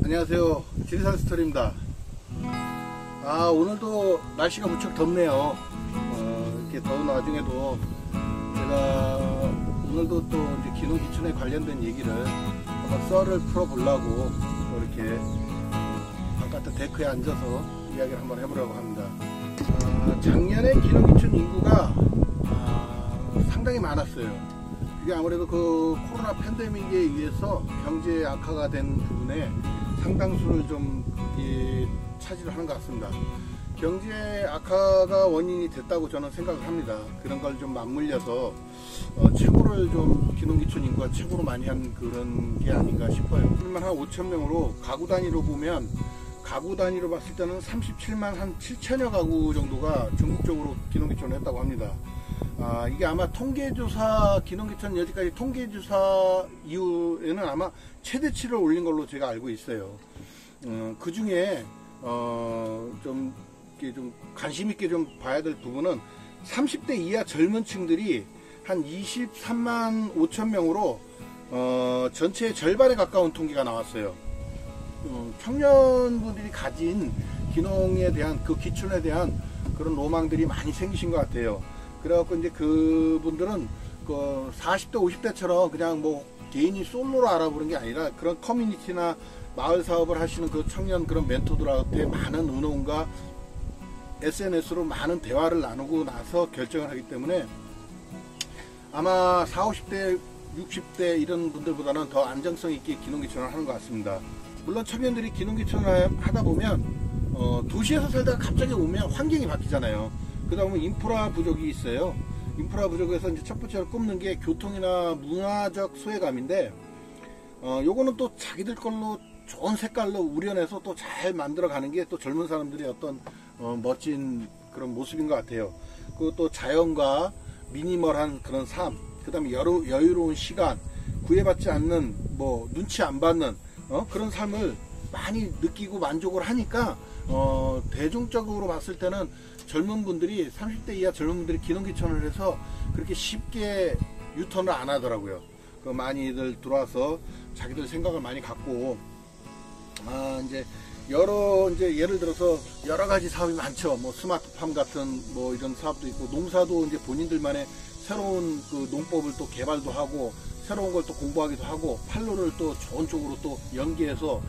안녕하세요, 지리산 스토리입니다. 오늘도 날씨가 무척 덥네요. 이렇게 더운 와중에도 제가 오늘도 또 이제 기농기촌에 관련된 얘기를 한번 썰을 풀어보려고 이렇게 바깥에 데크에 앉아서 이야기를 한번 해보려고 합니다. 작년에 기농기촌 인구가 상당히 많았어요. 그게 아무래도 그 코로나 팬데믹에 의해서 경제 악화가 된 부분에 상당수를 좀 차지를 하는 것 같습니다. 경제 악화가 원인이 됐다고 저는 생각을 합니다. 그런 걸 좀 맞물려서 최고를 좀 기농기촌 인구가 최고로 많이 한 그런 게 아닌가 싶어요. 한 5,000명으로 가구 단위로 보면, 가구 단위로 봤을 때는 37만 한 7천여 가구 정도가 전국적으로 기농기촌을 했다고 합니다. 이게 아마 통계조사, 기농기촌 여지까지 통계조사 이후에는 아마 최대치를 올린 걸로 제가 알고 있어요. 그 중에 좀 관심 있게 좀 봐야 될 부분은 30대 이하 젊은 층들이 한 23만 5천 명으로 전체의 절반에 가까운 통계가 나왔어요. 청년분들이 가진 기농에 대한, 그 기촌에 대한 그런 로망들이 많이 생기신 것 같아요. 그래갖고 이제 그분들은 그 40대 50대처럼 그냥 뭐 개인이 솔로로 알아보는 게 아니라 그런 커뮤니티나 마을 사업을 하시는 그 청년 그런 멘토들한테 많은 의논과 SNS로 많은 대화를 나누고 나서 결정을 하기 때문에 아마 40, 50대 60대 이런 분들보다는 더 안정성 있게 기농기촌을 하는 것 같습니다. 물론 청년들이 기농기촌을 하다 보면 도시에서 살다가 갑자기 오면 환경이 바뀌잖아요. 그러다 보면 인프라 부족이 있어요. 인프라 부족에서 이제 첫 번째로 꼽는 게 교통이나 문화적 소외감인데, 요거는 또 자기들 걸로 좋은 색깔로 우려내서 또 잘 만들어 가는 게 또 젊은 사람들의 어떤 멋진 그런 모습인 것 같아요. 그것도 자연과 미니멀한 그런 삶, 그 다음에 여유로운 시간, 구애받지 않는, 뭐 눈치 안 받는 그런 삶을 많이 느끼고 만족을 하니까 대중적으로 봤을 때는 젊은 분들이, 30대 이하 젊은 분들이 기농기촌을 해서 그렇게 쉽게 유턴을 안 하더라고요. 많이들 들어와서 자기들 생각을 많이 갖고, 이제 예를 들어서 여러 가지 사업이 많죠. 뭐 스마트팜 같은 뭐 이런 사업도 있고, 농사도 이제 본인들만의 새로운 그 농법을 또 개발도 하고, 새로운 걸 또 공부하기도 하고, 판로를 또 좋은 쪽으로 또 연계해서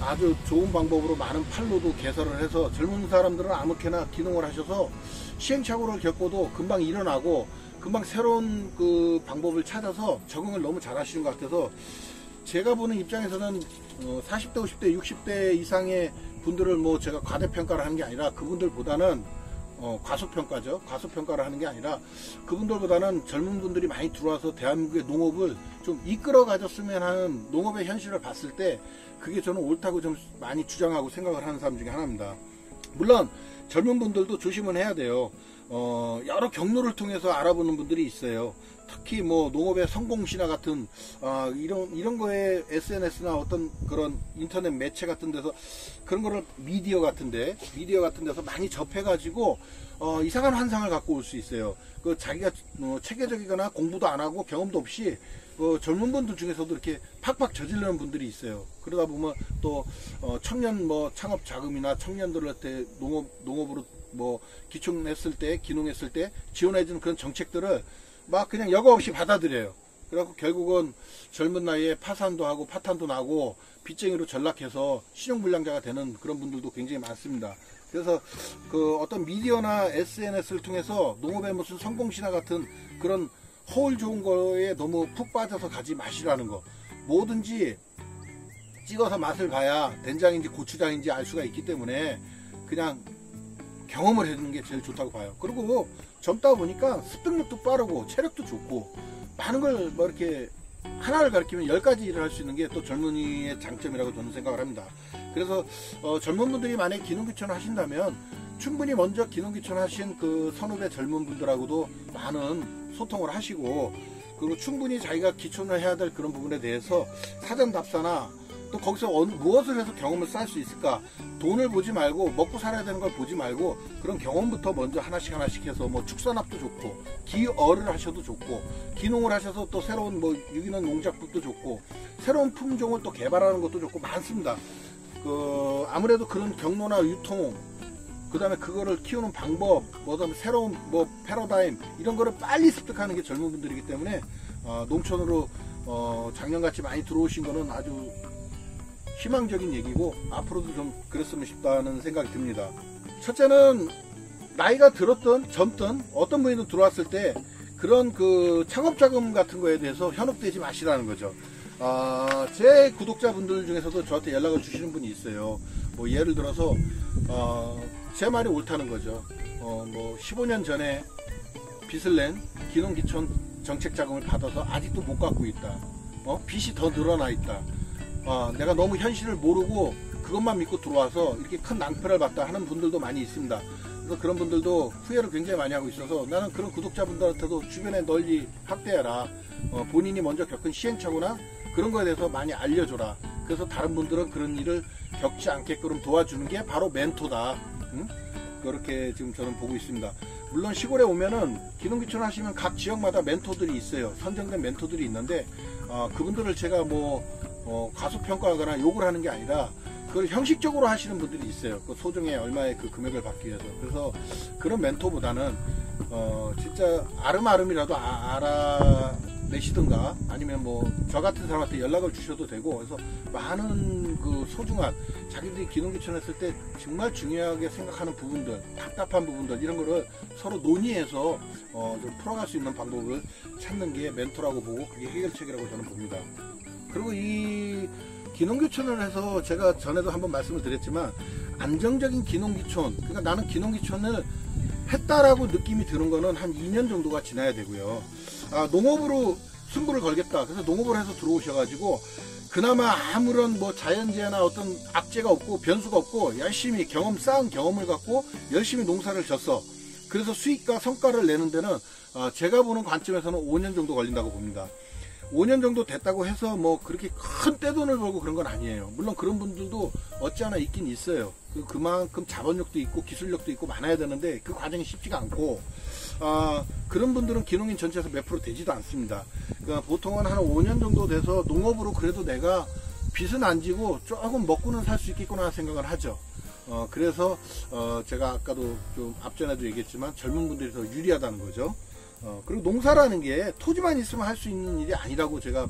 아주 좋은 방법으로 많은 판로도 개설을 해서 젊은 사람들은 아무렇게나 기농을 하셔서 시행착오를 겪고도 금방 일어나고 금방 새로운 그 방법을 찾아서 적응을 너무 잘 하시는 것 같아서, 제가 보는 입장에서는 40대 50대 60대 이상의 분들을 뭐 제가 과대평가를 하는 게 아니라, 그분들보다는 과소평가죠. 과소평가를 하는 게 아니라 그분들보다는 젊은 분들이 많이 들어와서 대한민국의 농업을 좀 이끌어 가졌으면 하는 농업의 현실을 봤을 때 그게 저는 옳다고 좀 많이 주장하고 생각을 하는 사람 중에 하나입니다. 물론 젊은 분들도 조심은 해야 돼요. 여러 경로를 통해서 알아보는 분들이 있어요. 특히 뭐 농업의 성공신화 같은 이런 거에 SNS나 어떤 그런 인터넷 매체 같은 데서 그런 거를 미디어 같은 데서 많이 접해가지고 이상한 환상을 갖고 올 수 있어요. 그 자기가 체계적이거나 공부도 안 하고 경험도 없이 젊은 분들 중에서도 이렇게 팍팍 저지르는 분들이 있어요. 그러다 보면 또 청년 뭐 창업 자금이나 청년들한테 농업으로 뭐 기농했을 때 지원해주는 그런 정책들을 막 그냥 여과 없이 받아들여요. 그래갖고 결국은 젊은 나이에 파산도 하고 파탄도 나고 빚쟁이로 전락해서 신용불량자가 되는 그런 분들도 굉장히 많습니다. 그래서 그 어떤 미디어나 SNS를 통해서 농업의 무슨 성공신화 같은 그런 허울 좋은 거에 너무 푹 빠져서 가지 마시라는 거. 뭐든지 찍어서 맛을 봐야 된장인지 고추장인지 알 수가 있기 때문에 그냥 경험을 해주는 게 제일 좋다고 봐요. 그리고 젊다 보니까 습득력도 빠르고 체력도 좋고, 많은 걸 뭐 이렇게 하나를 가르치면 10가지 일을 할 수 있는 게 또 젊은이의 장점이라고 저는 생각을 합니다. 그래서 젊은 분들이 만약에 기농기촌을 하신다면 충분히 먼저 기농기촌 하신 그 선후배 젊은 분들하고도 많은 소통을 하시고, 그리고 충분히 자기가 기촌을 해야 될 그런 부분에 대해서 사전 답사나 또 거기서 무엇을 해서 경험을 쌓을 수 있을까? 돈을 보지 말고 먹고 살아야 되는 걸 보지 말고 그런 경험부터 먼저 하나씩 해서 뭐 축산업도 좋고 기어를 하셔도 좋고 기농을 하셔서 또 새로운 뭐 유기농 농작물도 좋고 새로운 품종을 또 개발하는 것도 좋고 많습니다. 아무래도 그런 경로나 유통 그 다음에 그거를 키우는 방법, 뭐 다음에 새로운 뭐 패러다임 이런 거를 빨리 습득하는 게 젊은 분들이기 때문에 농촌으로 작년같이 많이 들어오신 거는 아주 희망적인 얘기고 앞으로도 좀 그랬으면 싶다는 생각이 듭니다. 첫째는 나이가 들었든 젊든 어떤 분이든 들어왔을 때 그런 그 창업자금 같은 거에 대해서 현혹되지 마시라는 거죠. 제 구독자분들 중에서도 저한테 연락을 주시는 분이 있어요. 뭐 예를 들어서 제 말이 옳다는 거죠. 뭐 15년 전에 빚을 낸 기농기촌 정책자금을 받아서 아직도 못 갚고 있다. 빚이 더 늘어나 있다. 내가 너무 현실을 모르고 그것만 믿고 들어와서 이렇게 큰 낭패를 봤다 하는 분들도 많이 있습니다. 그래서 그런 분들도 후회를 굉장히 많이 하고 있어서 나는 그런 구독자분들한테도 주변에 널리 확대해라. 본인이 먼저 겪은 시행착오나 그런 거에 대해서 많이 알려줘라. 그래서 다른 분들은 그런 일을 겪지 않게끔 도와주는 게 바로 멘토다. 그렇게 지금 저는 보고 있습니다. 물론 시골에 오면은 기농기촌 하시면 각 지역마다 멘토들이 있어요. 선정된 멘토들이 있는데 그분들을 제가 뭐 과소평가하거나 욕을 하는 게 아니라 그걸 형식적으로 하시는 분들이 있어요. 그 소정에 얼마의 그 금액을 받기 위해서. 그래서 그런 멘토보다는 진짜 아름아름이라도 알아내시든가 아니면 뭐 저 같은 사람한테 연락을 주셔도 되고 그래서 많은 그 소중한 자기들이 기농기촌 했을 때 정말 중요하게 생각하는 부분들 답답한 부분들 이런 거를 서로 논의해서 좀 풀어갈 수 있는 방법을 찾는 게 멘토라고 보고 그게 해결책이라고 저는 봅니다. 그리고 이 기농기촌을 해서 제가 전에도 한번 말씀을 드렸지만 안정적인 기농기촌 그러니까 나는 기농기촌을 했다라고 느낌이 드는 거는 한 2년 정도가 지나야 되고요. 농업으로 승부를 걸겠다. 그래서 농업을 해서 들어오셔가지고 그나마 아무런 뭐 자연재해나 어떤 악재가 없고 변수가 없고 열심히 쌓은 경험을 갖고 열심히 농사를 졌어. 그래서 수익과 성과를 내는 데는 제가 보는 관점에서는 5년 정도 걸린다고 봅니다. 5년 정도 됐다고 해서 뭐 그렇게 큰 떼돈을 벌고 그런 건 아니에요. 물론 그런 분들도 어찌 하나 있긴 있어요. 그만큼 자본력도 있고 기술력도 있고 많아야 되는데 그 과정이 쉽지가 않고 그런 분들은 기농인 전체에서 몇 프로 되지도 않습니다. 그러니까 보통은 한 5년 정도 돼서 농업으로 그래도 내가 빚은 안 지고 조금 먹고는 살 수 있겠구나 생각을 하죠. 그래서 제가 아까도 좀 앞전에도 얘기했지만 젊은 분들이 더 유리하다는 거죠. 그리고 농사라는 게 토지만 있으면 할 수 있는 일이 아니라고 제가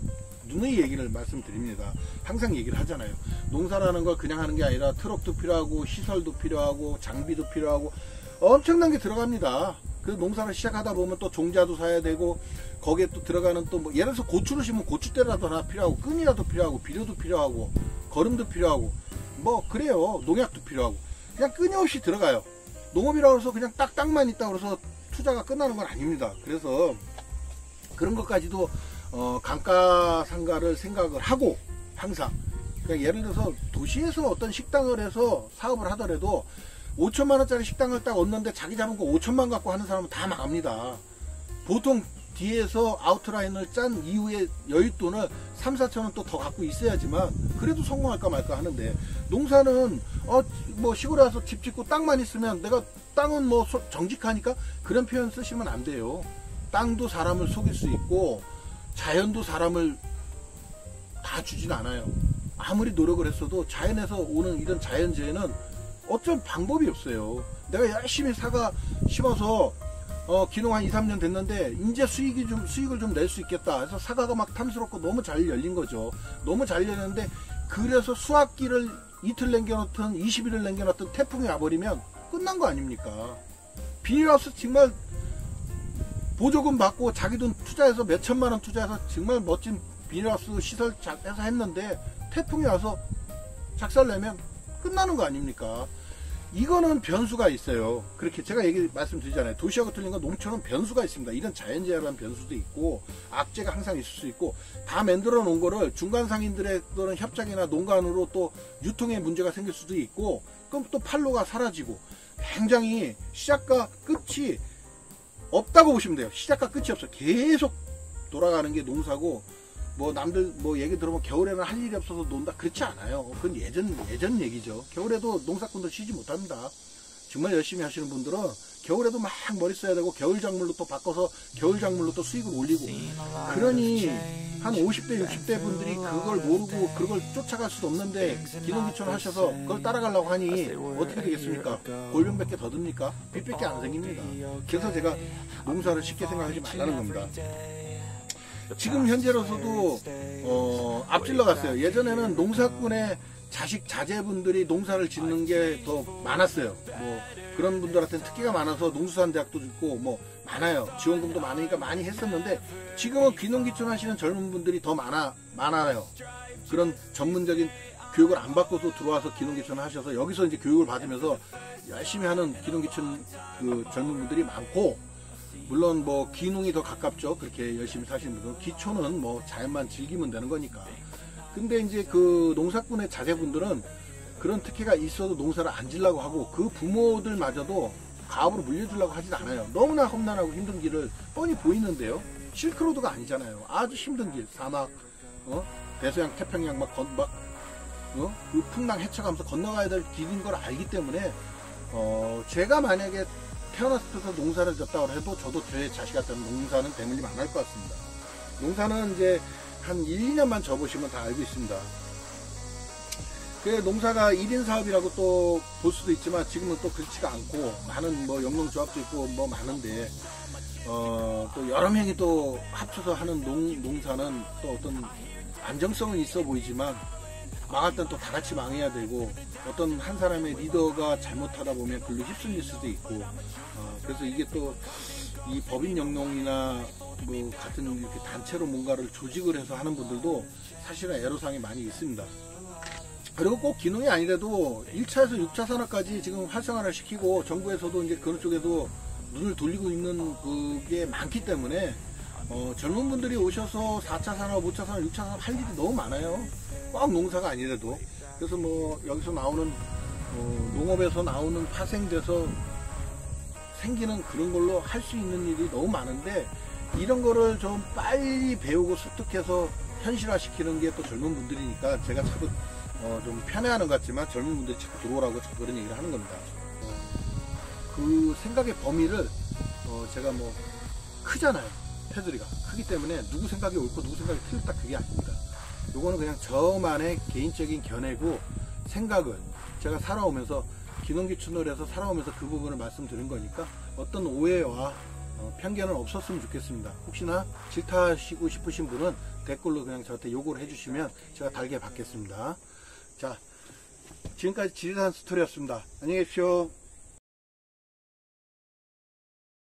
누누이 얘기를 말씀드립니다. 항상 얘기를 하잖아요. 농사라는 걸 그냥 하는 게 아니라 트럭도 필요하고 시설도 필요하고 장비도 필요하고 엄청난 게 들어갑니다. 그 농사를 시작하다 보면 또 종자도 사야 되고 거기에 또 들어가는 또 뭐 예를 들어서 고추를 심으면 고추대라도 하나 필요하고 끈이라도 필요하고 비료도 필요하고 거름도 필요하고 뭐 그래요. 농약도 필요하고 그냥 끊임없이 들어가요. 농업이라고 해서 그냥 딱딱만 있다고 해서 투자가 끝나는 건 아닙니다. 그래서 그런 것까지도 감가상가를 생각을 하고 항상 그러니까 예를 들어서 도시에서 어떤 식당을 해서 사업을 하더라도 5천만원짜리 식당을 딱 얻는데 자기 잡은 거 5천만 갖고 하는 사람은 다 망합니다. 보통 뒤에서 아웃라인을 짠 이후에 여윳돈을 3, 4천원 또 더 갖고 있어야지만 그래도 성공할까 말까 하는데 농사는 뭐 시골에 와서 집 짓고 땅만 있으면 내가 땅은 뭐 정직하니까 그런 표현 쓰시면 안 돼요. 땅도 사람을 속일 수 있고 자연도 사람을 다 주진 않아요. 아무리 노력을 했어도 자연에서 오는 이런 자연재해는 어쩔 방법이 없어요. 내가 열심히 사과 심어서 기농 한 2, 3년 됐는데 이제 수익을 좀 낼 수 있겠다 해서 사과가 막 탐스럽고 너무 잘 열린 거죠. 너무 잘 열렸는데 그래서 수확기를 이틀 남겨놓든 20일을 남겨놓든 태풍이 와버리면 끝난 거 아닙니까? 비닐하우스 정말 보조금 받고 자기 돈 투자해서 몇 천만원 투자해서 정말 멋진 비닐하우스 시설 해서 했는데 태풍이 와서 작살내면 끝나는 거 아닙니까? 이거는 변수가 있어요. 그렇게 제가 말씀드리잖아요. 도시하고 틀린 건 농촌은 변수가 있습니다. 이런 자연재해라는 변수도 있고 악재가 항상 있을 수 있고 다 만들어 놓은 거를 중간 상인들의 또는 협작이나 농간으로 또 유통에 문제가 생길 수도 있고 그럼 또 판로가 사라지고 굉장히 시작과 끝이 없다고 보시면 돼요. 시작과 끝이 없어요. 계속 돌아가는 게 농사고 뭐 남들 뭐 얘기 들어보면 겨울에는 할 일이 없어서 논다, 그렇지 않아요. 그건 예전 얘기죠. 겨울에도 농사꾼도 쉬지 못합니다. 정말 열심히 하시는 분들은 겨울에도 막 머리 써야 되고 겨울 작물로 또 바꿔서 겨울 작물로 또 수익을 올리고, 그러니 한 50대 60대 분들이 그걸 모르고 그걸 쫓아갈 수도 없는데 기농기촌 하셔서 그걸 따라가려고 하니 어떻게 되겠습니까? 골병밖에 더 듭니까? 빚밖에 안 생깁니다. 그래서 제가 농사를 쉽게 생각하지 말라는 겁니다. 지금 현재로서도 앞질러 갔어요. 예전에는 농사꾼의 자식 자제분들이 농사를 짓는 게 더 많았어요. 뭐 그런 분들한테는 특기가 많아서 농수산대학도 있고 뭐 많아요. 지원금도 많으니까 많이 했었는데, 지금은 귀농귀촌 하시는 젊은 분들이 더 많아요. 그런 전문적인 교육을 안 받고도 들어와서 귀농귀촌 하셔서 여기서 이제 교육을 받으면서 열심히 하는 귀농귀촌 그 젊은 분들이 많고, 물론 뭐 귀농이 더 가깝죠. 그렇게 열심히 사시는 분들은. 귀촌은 뭐 자연만 즐기면 되는 거니까. 근데 이제 그 농사꾼의 자제분들은 그런 특혜가 있어도 농사를 안 지려고 하고, 그 부모들마저도 가업으로 물려주려고 하진 않아요. 너무나 험난하고 힘든 길을 뻔히 보이는데요. 실크로드가 아니잖아요. 아주 힘든 길, 사막, 대서양, 태평양 그 풍랑 헤쳐가면서 건너가야 될 길인 걸 알기 때문에, 제가 만약에 태어났을 때부터 농사를 졌다고 해도 저도 제 자식한테는 농사는 대물림 안 할 것 같습니다. 농사는 이제 한 1, 2년만 접으시면 다 알고 있습니다. 그 농사가 1인 사업이라고 또 볼 수도 있지만 지금은 또 그렇지가 않고, 많은 뭐 영농조합도 있고 뭐 많은데, 또 여러 명이 또 합쳐서 하는 농사는 또 어떤 안정성은 있어 보이지만 망할 땐 또 다 같이 망해야 되고, 어떤 한 사람의 리더가 잘못하다 보면 글로 휩쓸릴 수도 있고, 그래서 이게 또 이 법인 영농이나 뭐 같은 이렇게 단체로 뭔가를 조직을 해서 하는 분들도 사실은 애로사항이 많이 있습니다. 그리고 꼭 기농이 아니라도 1차에서 6차 산업까지 지금 활성화를 시키고 정부에서도 이제 그런 쪽에도 눈을 돌리고 있는 그게 많기 때문에, 젊은 분들이 오셔서 4차 산업, 5차 산업, 6차 산업 할 일이 너무 많아요. 꼭 농사가 아니라도. 그래서 뭐 여기서 나오는 농업에서 나오는 파생돼서 생기는 그런 걸로 할 수 있는 일이 너무 많은데, 이런 거를 좀 빨리 배우고 습득해서 현실화시키는 게 또 젊은 분들이니까, 제가 자꾸 좀 편애하는 것 같지만 젊은 분들이 자꾸 들어오라고 자꾸 그런 얘기를 하는 겁니다. 그 생각의 범위를 제가 뭐 크잖아요. 테두리가 크기 때문에 누구 생각이 옳고 누구 생각이 틀렸다, 그게 아닙니다. 요거는 그냥 저만의 개인적인 견해고, 생각을 제가 살아오면서 귀농귀촌을 해서 살아오면서 그 부분을 말씀드린 거니까 어떤 오해와 편견은 없었으면 좋겠습니다. 혹시나 질타하시고 싶으신 분은 댓글로 그냥 저한테 요구를 해주시면 제가 달게 받겠습니다. 자, 지금까지 지리산 스토리였습니다. 안녕히 계십시오.